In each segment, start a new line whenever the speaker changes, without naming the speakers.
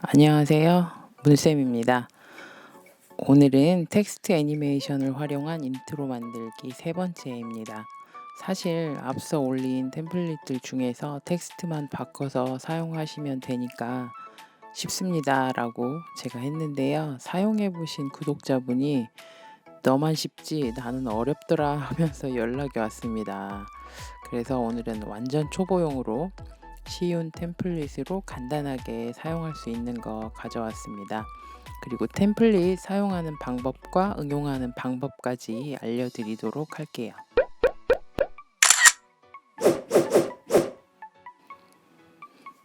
안녕하세요. 문쌤입니다. 오늘은 텍스트 애니메이션을 활용한 인트로 만들기 세 번째입니다. 사실 앞서 올린 템플릿들 중에서 텍스트만 바꿔서 사용하시면 되니까 쉽습니다 라고 제가 했는데요. 사용해 보신 구독자분이 너만 쉽지 나는 어렵더라 하면서 연락이 왔습니다. 그래서 오늘은 완전 초보용으로 쉬운 템플릿으로 간단하게 사용할 수 있는 거 가져왔습니다. 그리고 템플릿 사용하는 방법과 응용하는 방법까지 알려드리도록 할게요.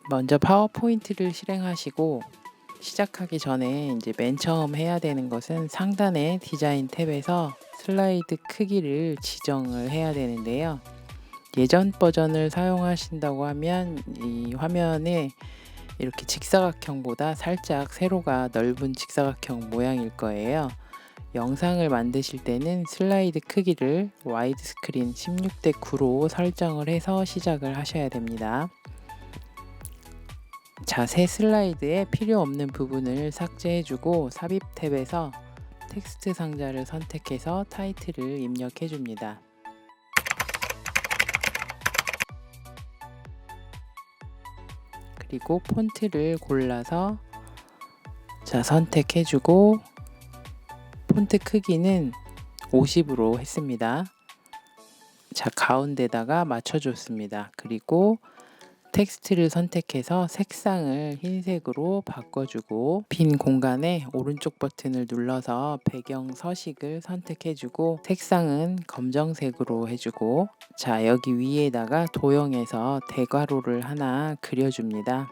먼저 파워포인트를 실행하시고 시작하기 전에 이제 맨 처음 해야 되는 것은 상단의 디자인 탭에서 슬라이드 크기를 지정을 해야 되는데요. 예전 버전을 사용하신다고 하면 이 화면에 이렇게 직사각형보다 살짝 세로가 넓은 직사각형 모양일 거예요. 영상을 만드실 때는 슬라이드 크기를 와이드 스크린 16:9로 설정을 해서 시작을 하셔야 됩니다. 자, 새 슬라이드에 필요 없는 부분을 삭제해주고 삽입 탭에서 텍스트 상자를 선택해서 타이틀을 입력해 줍니다. 그리고 폰트를 골라서 선택해주고 폰트 크기는 50으로 했습니다. 자, 가운데다가 맞춰줬습니다. 그리고 텍스트를 선택해서 색상을 흰색으로 바꿔주고 빈 공간에 오른쪽 버튼을 눌러서 배경 서식을 선택해주고 색상은 검정색으로 해주고 자, 여기 위에다가 도형에서 대괄호를 하나 그려줍니다.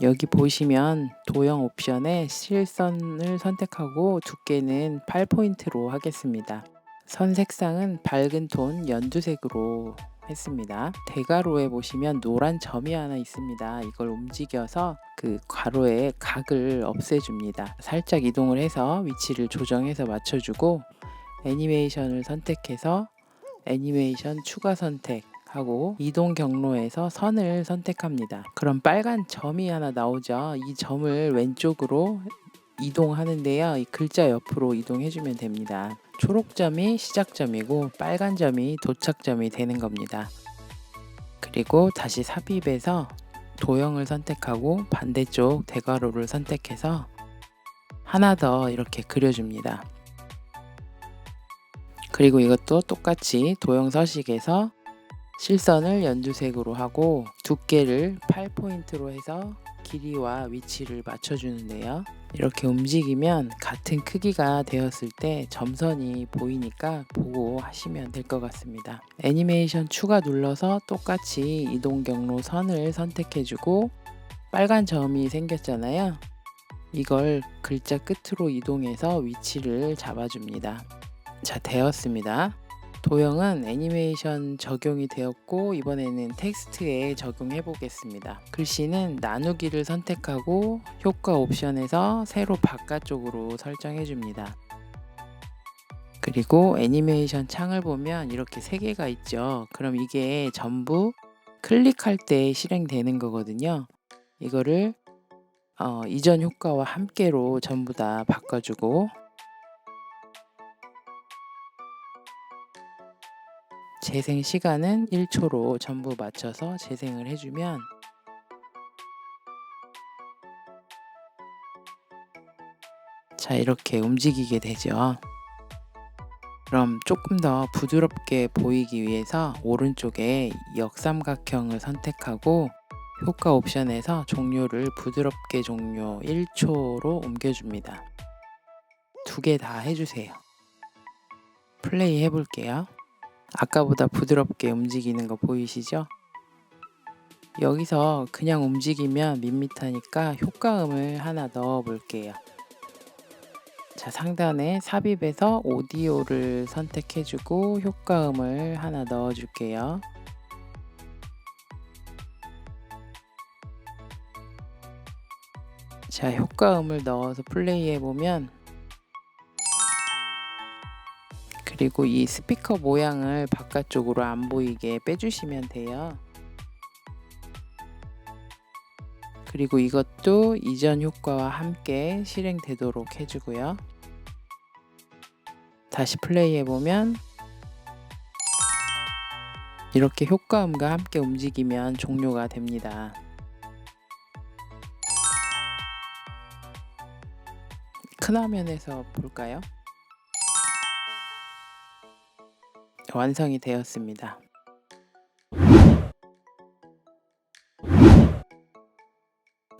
여기 보시면 도형 옵션에 실선을 선택하고 두께는 8포인트로 하겠습니다. 선 색상은 밝은 톤 연두색으로 했습니다. 대괄호에 보시면 노란 점이 하나 있습니다. 이걸 움직여서 그 괄호의 각을 없애줍니다. 살짝 이동을 해서 위치를 조정해서 맞춰주고 애니메이션을 선택해서 애니메이션 추가 선택하고 이동 경로에서 선을 선택합니다. 그럼 빨간 점이 하나 나오죠. 이 점을 왼쪽으로 이동하는데요. 이 글자 옆으로 이동해주면 됩니다. 초록점이 시작점이고 빨간 점이 도착점이 되는 겁니다. 그리고 다시 삽입해서 도형을 선택하고 반대쪽 대괄호를 선택해서 하나 더 이렇게 그려줍니다. 그리고 이것도 똑같이 도형 서식에서 실선을 연두색으로 하고 두께를 8포인트로 해서 길이와 위치를 맞춰주는데요. 이렇게 움직이면 같은 크기가 되었을 때 점선이 보이니까 보고 하시면 될 것 같습니다. 애니메이션 추가 눌러서 똑같이 이동 경로 선을 선택해주고 빨간 점이 생겼잖아요. 이걸 글자 끝으로 이동해서 위치를 잡아줍니다. 자, 되었습니다. 도형은 애니메이션 적용이 되었고 이번에는 텍스트에 적용해 보겠습니다. 글씨는 나누기를 선택하고 효과 옵션에서 세로 바깥쪽으로 설정해 줍니다. 그리고 애니메이션 창을 보면 이렇게 3개가 있죠. 그럼 이게 전부 클릭할 때 실행되는 거거든요. 이거를 이전 효과와 함께로 전부 다 바꿔주고 재생 시간은 1초로 전부 맞춰서 재생을 해주면 자, 이렇게 움직이게 되죠. 그럼 조금 더 부드럽게 보이기 위해서 오른쪽에 역삼각형을 선택하고 효과 옵션에서 종료를 부드럽게 종료 1초로 옮겨줍니다. 2개 다 해주세요. 플레이 해볼게요. 아까보다 부드럽게 움직이는 거 보이시죠? 여기서 그냥 움직이면 밋밋하니까 효과음을 하나 넣어 볼게요. 자, 상단에 삽입에서 오디오를 선택해주고 효과음을 하나 넣어 줄게요. 자, 효과음을 넣어서 플레이 해보면 그리고 이 스피커 모양을 바깥쪽으로 안 보이게 빼주시면 돼요. 그리고 이것도 이전 효과와 함께 실행되도록 해주고요. 다시 플레이해보면 이렇게 효과음과 함께 움직이면 종료가 됩니다. 큰 화면에서 볼까요? 완성이 되었습니다.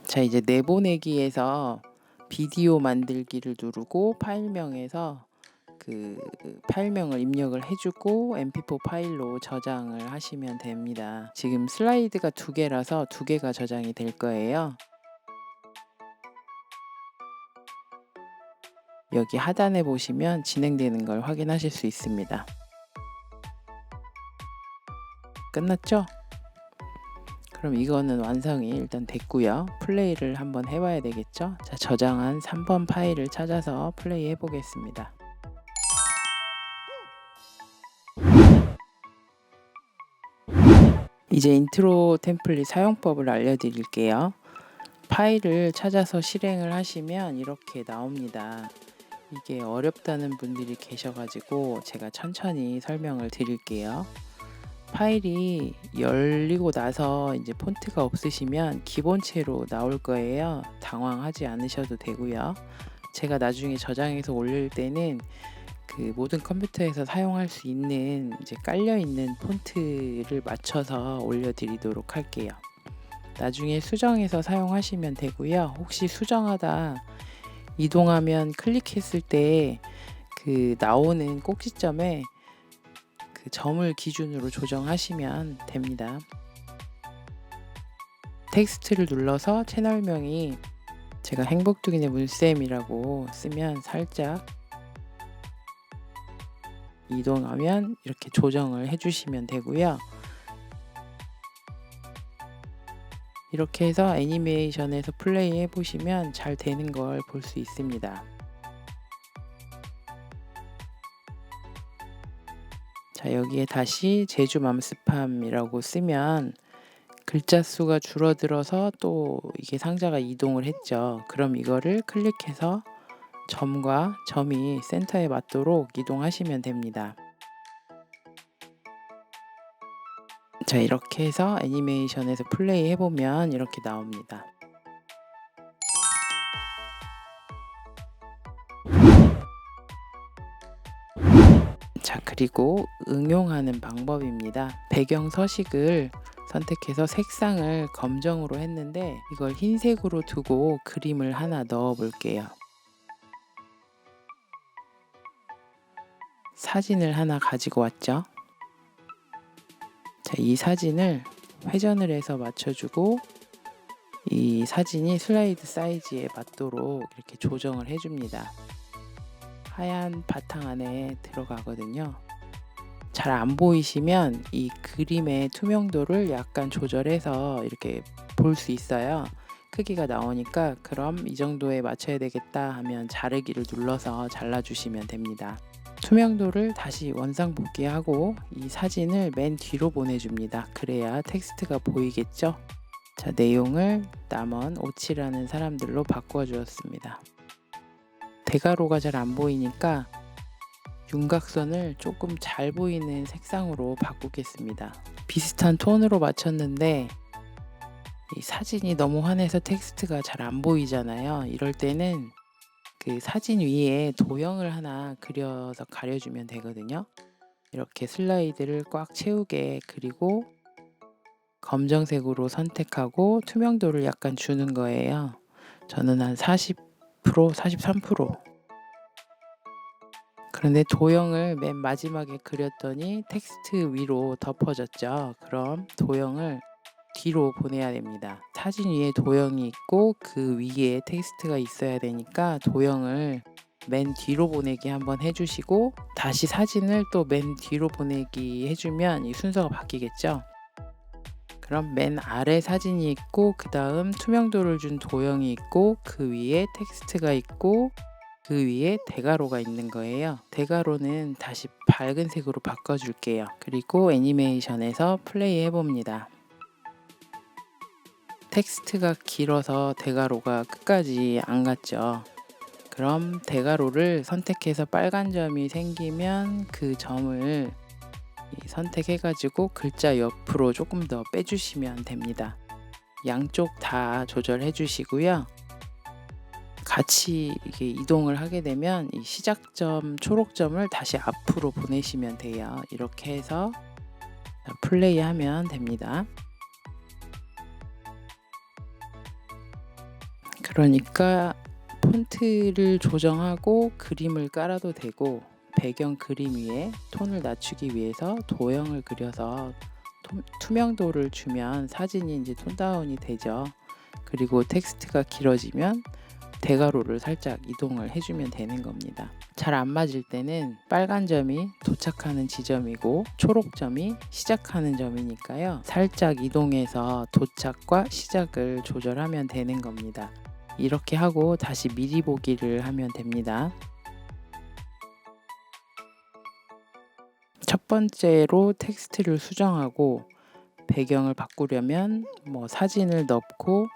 자, 이제 내보내기에서 비디오 만들기를 누르고 파일명에서 그 파일명을 입력을 해주고 mp4 파일로 저장을 하시면 됩니다. 지금 슬라이드가 2개라서 2개가 저장이 될 거예요. 여기 하단에 보시면 진행되는 걸 확인하실 수 있습니다. 끝났죠? 그럼 이거는 완성이 일단 됐고요. 플레이를 한번 해봐야 되겠죠? 자, 저장한 3번 파일을 찾아서 플레이 해보겠습니다. 이제 인트로 템플릿 사용법을 알려드릴게요. 파일을 찾아서 실행을 하시면 이렇게 나옵니다. 이게 어렵다는 분들이 계셔가지고 제가 천천히 설명을 드릴게요. 파일이 열리고 나서 이제 폰트가 없으시면 기본체로 나올 거예요. 당황하지 않으셔도 되고요. 제가 나중에 저장해서 올릴 때는 그 모든 컴퓨터에서 사용할 수 있는 이제 깔려 있는 폰트를 맞춰서 올려드리도록 할게요. 나중에 수정해서 사용하시면 되고요. 혹시 수정하다 이동하면 클릭했을 때 그 나오는 꼭지점에 그 점을 기준으로 조정하시면 됩니다. 텍스트를 눌러서 채널명이 제가 행복둥이네 문쌤이라고 쓰면 살짝 이동하면 이렇게 조정을 해주시면 되고요. 이렇게 해서 애니메이션에서 플레이 해보시면 잘 되는 걸 볼 수 있습니다. 자, 여기에 다시 제주 맘스팜이라고 쓰면 글자 수가 줄어들어서 또 이게 상자가 이동을 했죠. 그럼 이거를 클릭해서 점과 점이 센터에 맞도록 이동하시면 됩니다. 자, 이렇게 해서 애니메이션에서 플레이 해보면 이렇게 나옵니다. 자, 그리고 응용하는 방법입니다. 배경 서식을 선택해서 색상을 검정으로 했는데 이걸 흰색으로 두고 그림을 하나 넣어 볼게요. 사진을 하나 가지고 왔죠. 자, 이 사진을 회전을 해서 맞춰주고 이 사진이 슬라이드 사이즈에 맞도록 이렇게 조정을 해줍니다. 하얀 바탕 안에 들어가거든요. 잘 안 보이시면 이 그림의 투명도를 약간 조절해서 이렇게 볼 수 있어요. 크기가 나오니까 그럼 이 정도에 맞춰야 되겠다 하면 자르기를 눌러서 잘라주시면 됩니다. 투명도를 다시 원상복귀하고 이 사진을 맨 뒤로 보내줍니다. 그래야 텍스트가 보이겠죠? 자, 내용을 남원 오치라는 사람들로 바꿔주었습니다. 대괄호가 잘 안 보이니까 윤곽선을 조금 잘 보이는 색상으로 바꾸겠습니다. 비슷한 톤으로 맞췄는데 이 사진이 너무 환해서 텍스트가 잘 안 보이잖아요. 이럴 때는 그 사진 위에 도형을 하나 그려서 가려주면 되거든요. 이렇게 슬라이드를 꽉 채우게 그리고 검정색으로 선택하고 투명도를 약간 주는 거예요. 저는 한 40%, 43%. 그런데 도형을 맨 마지막에 그렸더니 텍스트 위로 덮어졌죠. 그럼 도형을 뒤로 보내야 됩니다. 사진 위에 도형이 있고 그 위에 텍스트가 있어야 되니까 도형을 맨 뒤로 보내기 한번 해주시고 다시 사진을 또 맨 뒤로 보내기 해주면 이 순서가 바뀌겠죠. 그럼 맨 아래 사진이 있고 그 다음 투명도를 준 도형이 있고 그 위에 텍스트가 있고 그 위에 대괄호가 있는 거예요. 대괄호는 다시 밝은 색으로 바꿔줄게요. 그리고 애니메이션에서 플레이 해봅니다. 텍스트가 길어서 대괄호가 끝까지 안 갔죠. 그럼 대괄호를 선택해서 빨간 점이 생기면 그 점을 선택해가지고 글자 옆으로 조금 더 빼주시면 됩니다. 양쪽 다 조절해 주시고요. 같이 이게 이동을 하게 되면 이 시작점 초록점을 다시 앞으로 보내시면 돼요. 이렇게 해서 플레이하면 됩니다. 그러니까 폰트를 조정하고 그림을 깔아도 되고, 배경 그림 위에 톤을 낮추기 위해서 도형을 그려서 투명도를 주면 사진이 이제 톤 다운이 되죠. 그리고 텍스트가 길어지면 대괄호를 살짝 이동을 해주면 되는 겁니다. 잘 안 맞을 때는 빨간 점이 도착하는 지점이고 초록점이 시작하는 점이니까요. 살짝 이동해서 도착과 시작을 조절하면 되는 겁니다. 이렇게 하고 다시 미리 보기를 하면 됩니다. 첫 번째로 텍스트를 수정하고 배경을 바꾸려면 사진을 넣고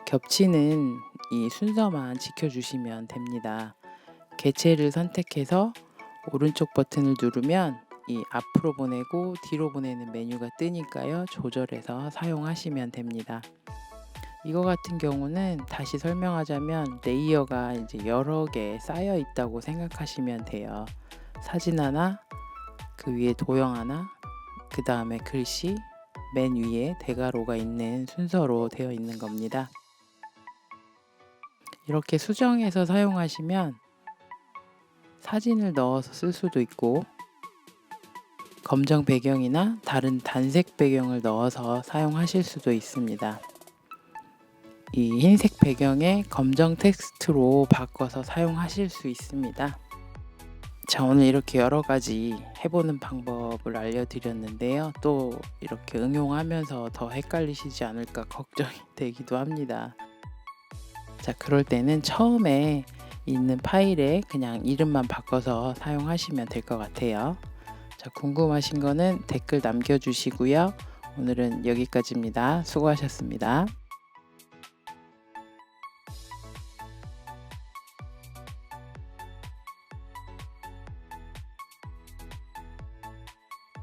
겹치는 이 순서만 지켜주시면 됩니다. 개체를 선택해서 오른쪽 버튼을 누르면 이 앞으로 보내고 뒤로 보내는 메뉴가 뜨니까요. 조절해서 사용하시면 됩니다. 이거 같은 경우는 다시 설명하자면 레이어가 이제 여러 개 쌓여 있다고 생각하시면 돼요. 사진 하나, 그 위에 도형 하나, 그 다음에 글씨, 맨 위에 대괄호가 있는 순서로 되어 있는 겁니다. 이렇게 수정해서 사용하시면 사진을 넣어서 쓸 수도 있고, 검정 배경이나 다른 단색 배경을 넣어서 사용하실 수도 있습니다. 이 흰색 배경에 검정 텍스트로 바꿔서 사용하실 수 있습니다. 자, 오늘 이렇게 여러 가지 해보는 방법을 알려드렸는데요. 또 이렇게 응용하면서 더 헷갈리시지 않을까 걱정이 되기도 합니다. 자, 그럴 때는 처음에 있는 파일에 그냥 이름만 바꿔서 사용하시면 될 것 같아요. 자, 궁금하신 거는 댓글 남겨주시고요. 오늘은 여기까지입니다. 수고하셨습니다.